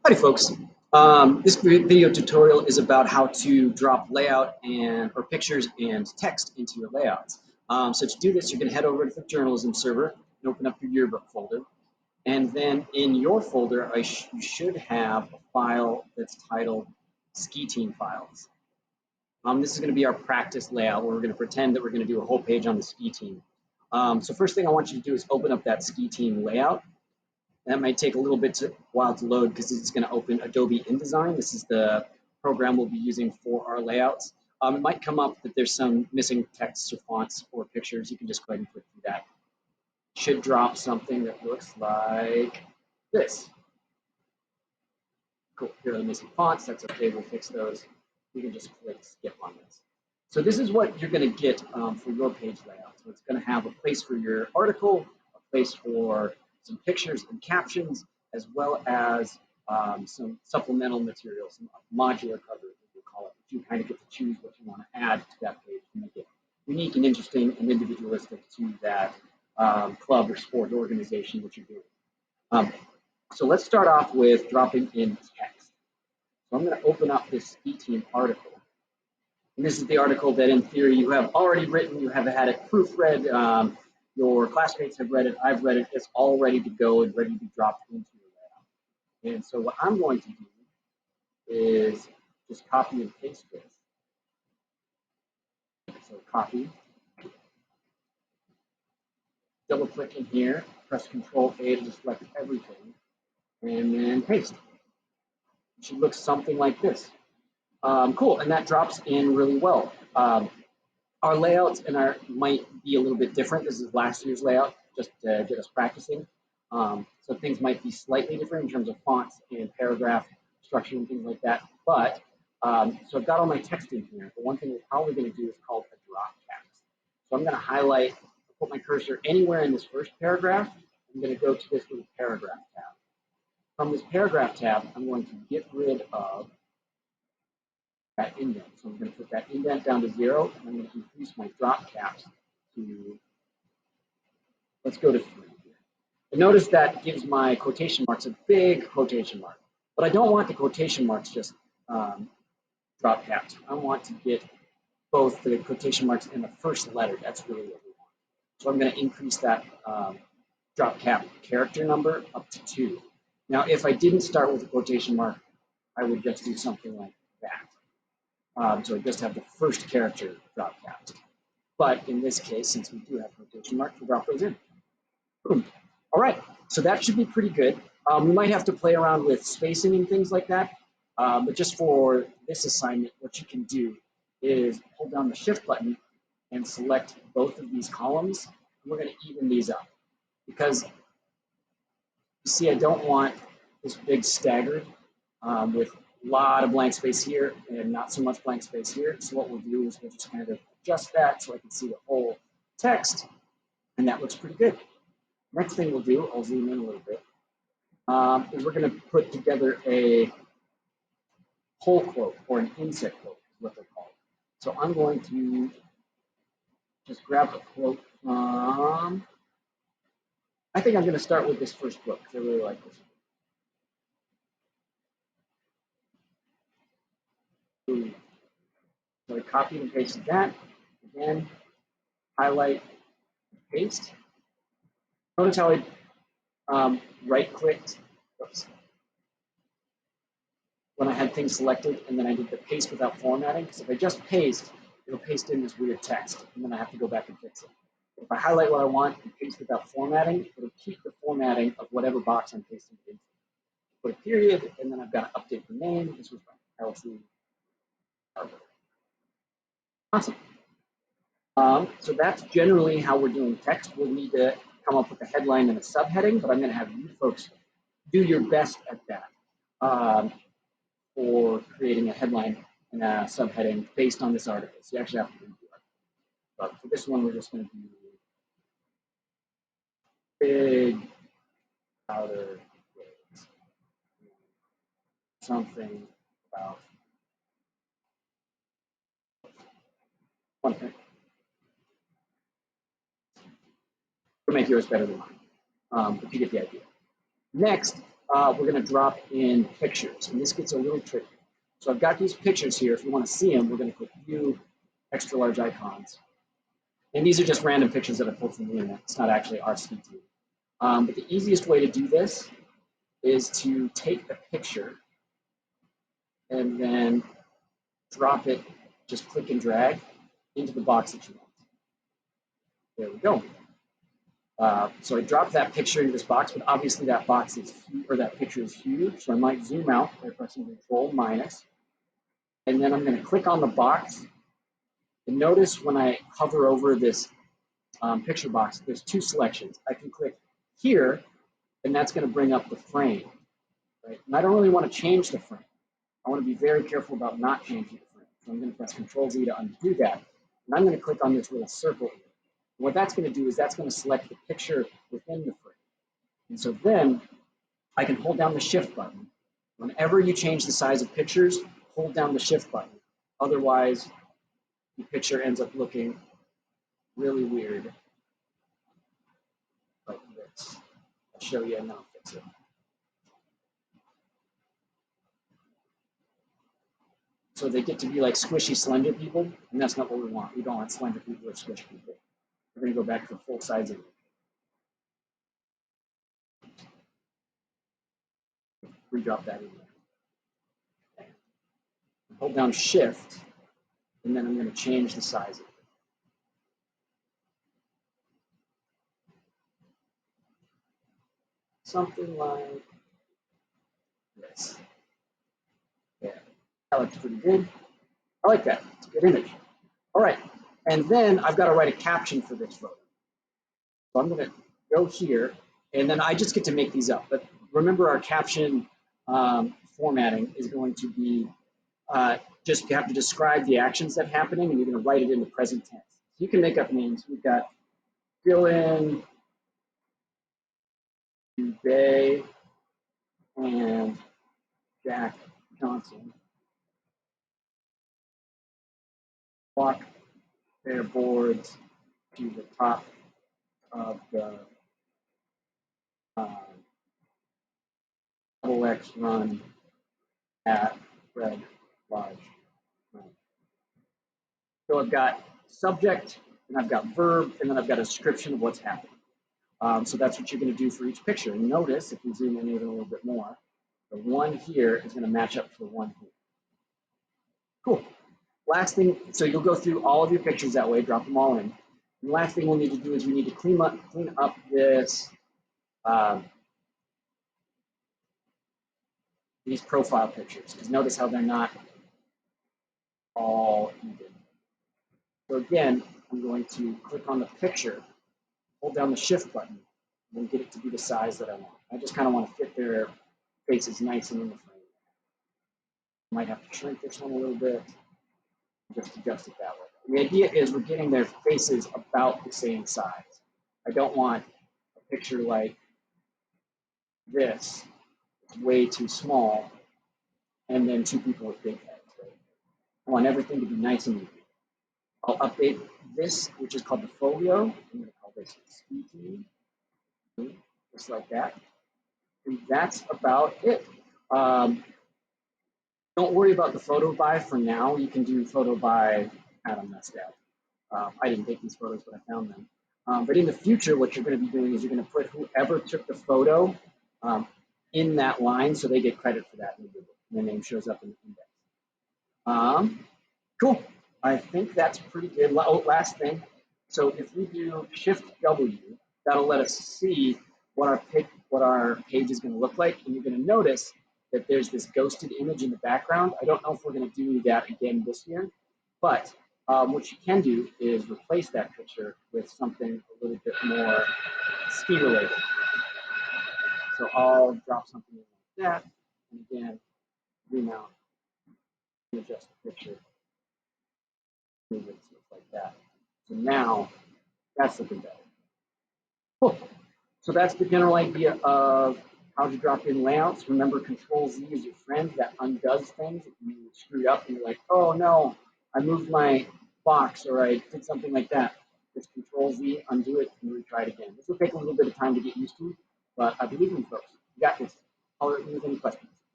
Howdy folks. This video tutorial is about how to drop layout or pictures and text into your layouts. So to do this, you're going to head over to the journalism server and open up your yearbook folder. And then in your folder, you should have a file that's titled Ski Team Files. This is going to be our practice layout where we're going to pretend that we're going to do a whole page on the ski team. So first thing I want you to do is open up that ski team layout. That might take a little bit while to load because it's going to open Adobe Indesign. This is the program we'll be using for our layouts. It might come up that there's some missing text or fonts or pictures. You can just go ahead and click through that. Should drop something that looks like this. Cool. Here are the missing fonts. That's okay. We'll fix those. You can just click skip on this. So this is what you're going to get for your page layout. So it's going to have a place for your article, a place for some pictures and captions, as well as some supplemental materials, some modular cover, as we call it. You kind of get to choose what you want to add to that page to make it unique and interesting and individualistic to that club or sport organization that you're doing. So let's start off with dropping in text. So I'm going to open up this ski team article. And this is the article that in theory you have already written, you have had it proofread, your classmates have read it, I've read it, it's all ready to go and ready to be dropped into your layout. And so what I'm going to do is just copy and paste this. So copy, double click in here, press Control-A to select everything, and then paste. It should look something like this. Cool, and that drops in really well. Our layouts might be a little bit different. This is last year's layout, just to get us practicing. So things might be slightly different in terms of fonts and paragraph structure and things like that. But so I've got all my text in here. But one thing we're probably going to do is called a drop text. So I'm going to highlight, put my cursor anywhere in this first paragraph. I'm going to go to this little paragraph tab. From this paragraph tab, I'm going to get rid of that indent. So I'm going to put that indent down to 0, and I'm going to increase my drop caps to, let's go to 3 here. And notice that gives my quotation marks a big quotation mark. But I don't want the quotation marks just drop capped. I want to get both the quotation marks and the first letter. That's really what we want. So I'm going to increase that drop cap character number up to 2. Now, if I didn't start with a quotation mark, I would just do something like that. So I just have the first character drop capped. But in this case, since we do have quotation marks, we'll drop those in. Boom. All right, so that should be pretty good. We might have to play around with spacing and things like that. But just for this assignment, what you can do is hold down the Shift button and select both of these columns. And we're going to even these up. Because you see, I don't want this big staggered with a lot of blank space here and not so much blank space here. So what we'll do is we'll just kind of adjust that so I can see the whole text, and that looks pretty good. Next thing we'll do, I'll zoom in a little bit, is we're going to put together a whole quote or an inset quote is what they're called. So I'm going to just grab a quote from, I think I'm going to start with this first quote because I really like this one. So I copied and pasted that. Again, highlight, paste. Notice how I right-clicked when I had things selected, and then I did the paste without formatting. Because if I just paste, it'll paste in this weird text, and then I have to go back and fix it. If I highlight what I want and paste without formatting, it'll keep the formatting of whatever box I'm pasting it into. Put a period, and then I've got to update the name. This was my LC. Awesome. So that's generally how we're doing text. We'll need to come up with a headline and a subheading, but I'm going to have you folks do your best at that for creating a headline and a subheading based on this article. So you actually have to read the article. But for this one, we're just going to do big outer words. Something about one thing. We'll make yours better than mine, but you get the idea. Next, we're going to drop in pictures, and this gets a little tricky. So I've got these pictures here. If you want to see them, we're going to click View, Extra Large Icons. And these are just random pictures that I pulled from the internet. It's not actually our CT. But the easiest way to do this is to take a picture and then drop it, just click and drag into the box that you want. There we go. So I dropped that picture into this box, but obviously that box is or that picture is huge, so I might zoom out by pressing Control minus, and then I'm going to click on the box. And notice when I hover over this picture box, there's two selections. I can click here, and that's going to bring up the frame. Right? And I don't really want to change the frame. I want to be very careful about not changing the frame. So I'm going to press Control Z to undo that, and I'm going to click on this little circle here. What that's going to do is that's going to select the picture within the frame. And so then I can hold down the Shift button. Whenever you change the size of pictures, hold down the Shift button. Otherwise, the picture ends up looking really weird like this. I'll show you and I'll fix it. So they get to be like squishy, slender people, and that's not what we want. We don't want slender people or squish people. We're going to go back to full size image. Redrop that in there. Hold down Shift, and then I'm going to change the size of it. Something like this. Yeah, that looks pretty good. I like that. It's a good image. All right, and then I've got to write a caption for this photo. So I'm going to go here, and then I just get to make these up. But remember, our caption formatting is going to be just you have to describe the actions that are happening, and you're going to write it in the present tense. So you can make up names. We've got Dylan, Bay, and Jack Johnson walk their boards to the top of the double X run at Red Lodge. So I've got subject, and I've got verb, and then I've got a description of what's happening. So that's what you're going to do for each picture. And notice, if we zoom in even a little bit more, the one here is going to match up to the one here. Cool. Last thing, so you'll go through all of your pictures that way, drop them all in. And the last thing we'll need to do is we need to clean up this these profile pictures, because notice how they're not all even. So again, I'm going to click on the picture, hold down the Shift button, and then get it to be the size that I want. I just kind of want to fit their faces nice and in the frame. Might have to shrink this one a little bit, just adjust it that way. The idea is we're getting their faces about the same size. I don't want a picture like this, it's way too small, and then two people with big heads. Right? I want everything to be nice and even. I'll update this, which is called the folio. I'm going to call this speaking, just like that. And that's about it. Don't worry about the photo by for now. You can do photo by Adam Mescal. I didn't take these photos, but I found them. But in the future, what you're going to be doing is you're going to put whoever took the photo in that line, so they get credit for that in the Yearbook. Their name shows up in the index. Cool. I think that's pretty good. Oh, last thing. So if we do Shift W, that'll let us see what our page is going to look like, and you're going to notice that there's this ghosted image in the background. I don't know if we're going to do that again this year, but what you can do is replace that picture with something a little bit more ski related. So I'll drop something in like that, and again, zoom out and adjust the picture, move it like that. So now that's looking better. Cool. So that's the general idea of how to drop in layouts. Remember, Control Z is your friend that undoes things. If you screwed up and you're like, oh no, I moved my box or I did something like that, just Control Z, undo it, and retry it again. This will take a little bit of time to get used to, but I believe in folks. You got this. I'll leave any questions.